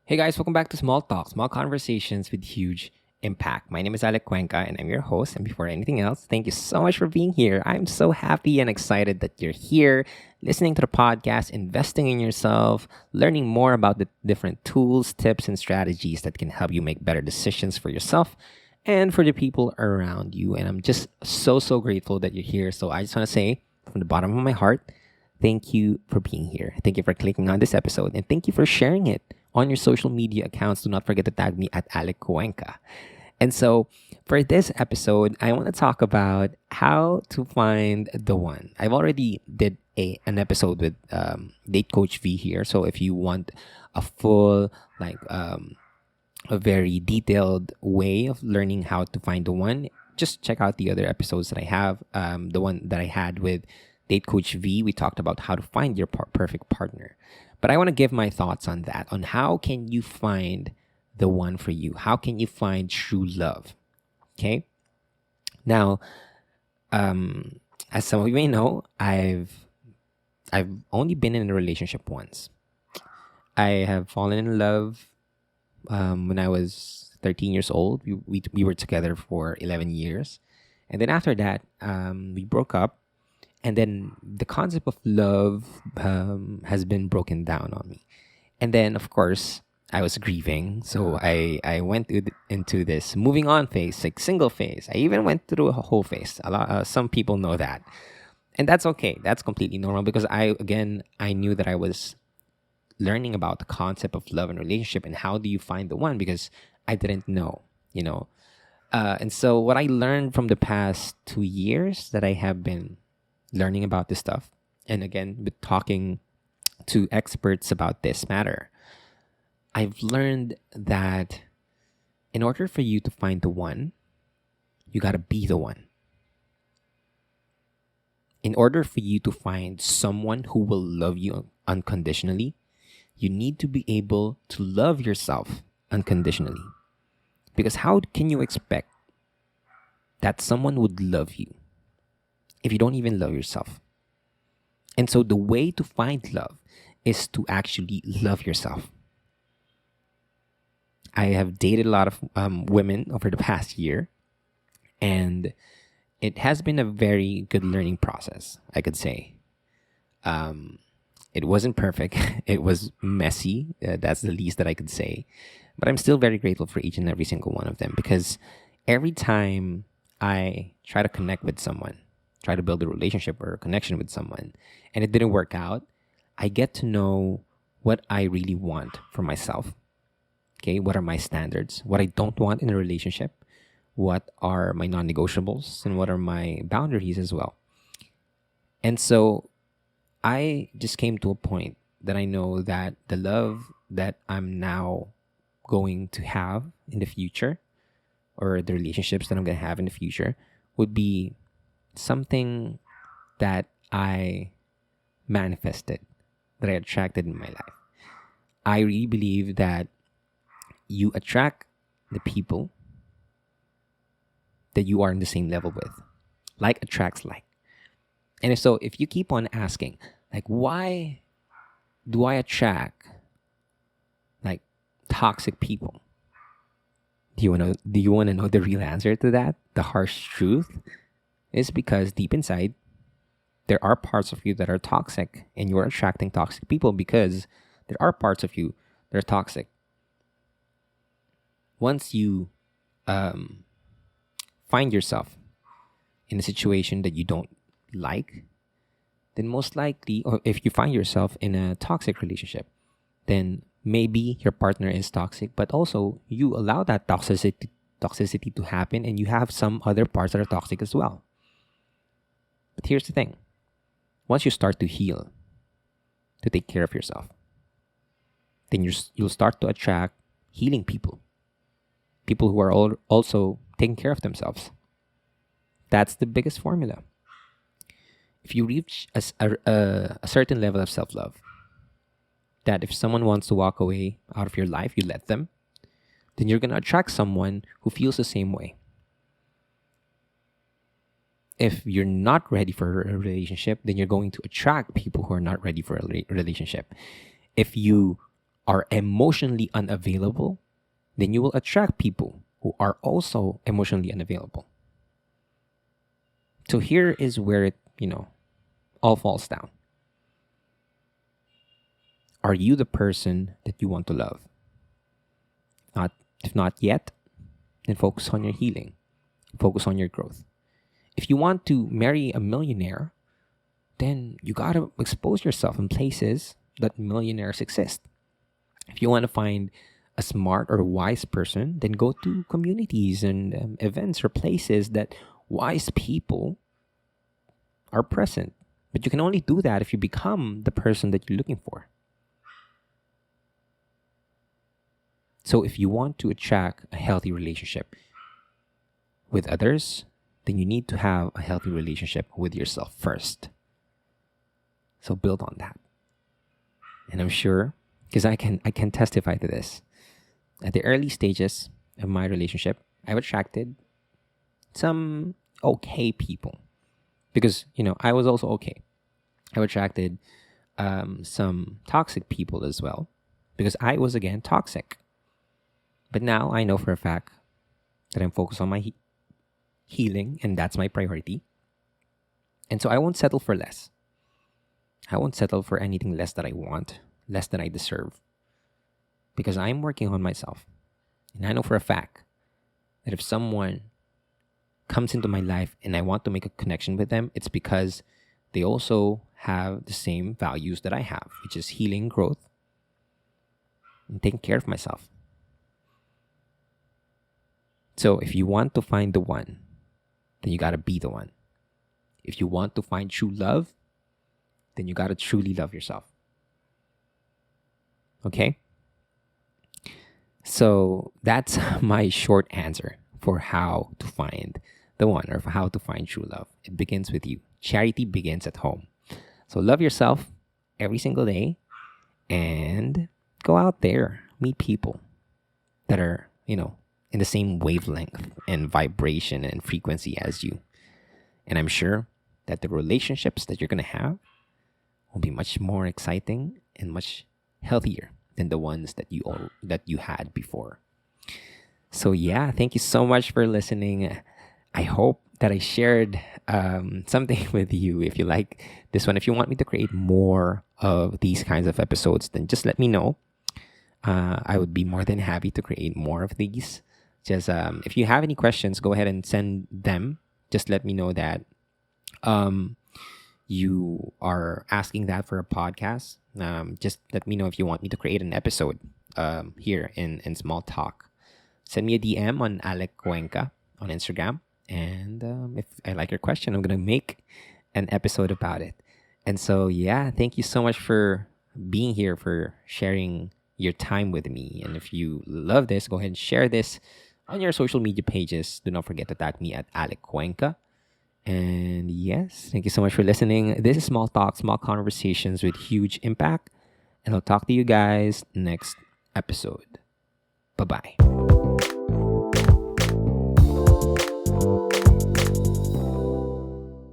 Hey guys, welcome back to Small Talk, small conversations with huge impact. My name is Alec and I'm your host. And before anything else, thank you so much for being here. I'm so happy and excited that you're here, listening to the podcast, investing in yourself, learning more about the different tools, tips, and strategies that can help you make better decisions for yourself and for the people around you. And I'm just so grateful that you're here. So I just want to say from the bottom of my heart, thank you for being here. Thank you for clicking on this episode and thank you for sharing it on your social media accounts. Do not forget to tag me at Alec. And so for this episode, I want to talk about how to find the one. I've already did an episode with Date Coach V here. So if you want a full, a very detailed way of learning how to find the one, just check out the other episodes that I have. The one that I had with Date Coach V, we talked about how to find your perfect partner. But I want to give my thoughts on that, on how can you find the one for you? How can you find true love? Okay. Now, as some of you may know, I've only been in a relationship once. I have fallen in love when I was 13 years old. We were together for 11 years. And then after that, we broke up. And then the concept of love has been broken down on me. And then, of course, I was grieving. So I went into this moving on phase, like single phase. I even went through a whole phase. Some people know that. And that's okay. That's completely normal because I knew that I was learning about the concept of love and relationship and how do you find the one, because I didn't know. And so what I learned from the past 2 years that I have been learning about this stuff, and again, with talking to experts about this matter, I've learned that in order for you to find the one, you got to be the one. In order for you to find someone who will love you unconditionally, you need to be able to love yourself unconditionally. Because how can you expect that someone would love you if you don't even love yourself? And so the way to find love is to actually love yourself. I have dated a lot of women over the past year, and it has been a very good learning process, I could say. It wasn't perfect. It was messy. That's the least that I could say. But I'm still very grateful for each and every single one of them, because every time I try to connect with someone, try to build a relationship or a connection with someone, and it didn't work out, I get to know what I really want for myself. Okay, what are my standards? What I don't want in a relationship? What are my non-negotiables? And what are my boundaries as well? And so I just came to a point that I know that the love that I'm now going to have in the future, or the relationships that I'm going to have in the future, would be something that I manifested, that I attracted in my life. I really believe that you attract the people that you are on the same level with. Like attracts like. And so if you keep on asking, like, why do I attract like toxic people? Do you want to know the real answer to that? The harsh truth is because deep inside, there are parts of you that are toxic, and you're attracting toxic people because there are parts of you that are toxic. Once you find yourself in a situation that you don't like, then most likely, or if you find yourself in a toxic relationship, then maybe your partner is toxic, but also you allow that toxicity to happen, and you have some other parts that are toxic as well. But here's the thing. Once you start to heal, to take care of yourself, then you'll start to attract healing people. People who are also taking care of themselves. That's the biggest formula. If you reach a certain level of self-love, that if someone wants to walk away out of your life, you let them, then you're going to attract someone who feels the same way. If you're not ready for a relationship, then you're going to attract people who are not ready for a relationship. If you are emotionally unavailable, then you will attract people who are also emotionally unavailable. So here is where it, all falls down. Are you the person that you want to love? If not yet, then focus on your healing. Focus on your growth. If you want to marry a millionaire, then you got to expose yourself in places that millionaires exist. If you want to find a smart or wise person, then go to communities and events or places that wise people are present. But you can only do that if you become the person that you're looking for. So if you want to attract a healthy relationship with others, then you need to have a healthy relationship with yourself first. So build on that. And I'm sure, because I can testify to this. At the early stages of my relationship, I've attracted some okay people. Because, I was also okay. I've attracted some toxic people as well. Because I was, again, toxic. But now I know for a fact that I'm focused on my healing, and that's my priority. And so I won't settle for less. I won't settle for anything less that I want, less than I deserve. Because I'm working on myself. And I know for a fact that if someone comes into my life and I want to make a connection with them, it's because they also have the same values that I have, which is healing, growth, and taking care of myself. So if you want to find the one, then you got to be the one. If you want to find true love, then you got to truly love yourself. Okay? So that's my short answer for how to find the one, or for how to find true love. It begins with you. Charity begins at home. So love yourself every single day and go out there, meet people that are, in the same wavelength and vibration and frequency as you. And I'm sure that the relationships that you're going to have will be much more exciting and much healthier than the ones that you had before. So yeah, thank you so much for listening. I hope that I shared something with you. If you like this one, if you want me to create more of these kinds of episodes, then just let me know. I would be more than happy to create more of these. Just if you have any questions, go ahead and send them. Just let me know that you are asking that for a podcast. Just let me know if you want me to create an episode here in Small Talk. Send me a DM on Alec Cuenca on Instagram. And if I like your question, I'm going to make an episode about it. And so, yeah, thank you so much for being here, for sharing your time with me. And if you love this, go ahead and share this on your social media pages. Do not forget to tag me at Alec Cuenca. And yes, thank you so much for listening. This is Small Talk, Small Conversations with Huge Impact. And I'll talk to you guys next episode. Bye-bye.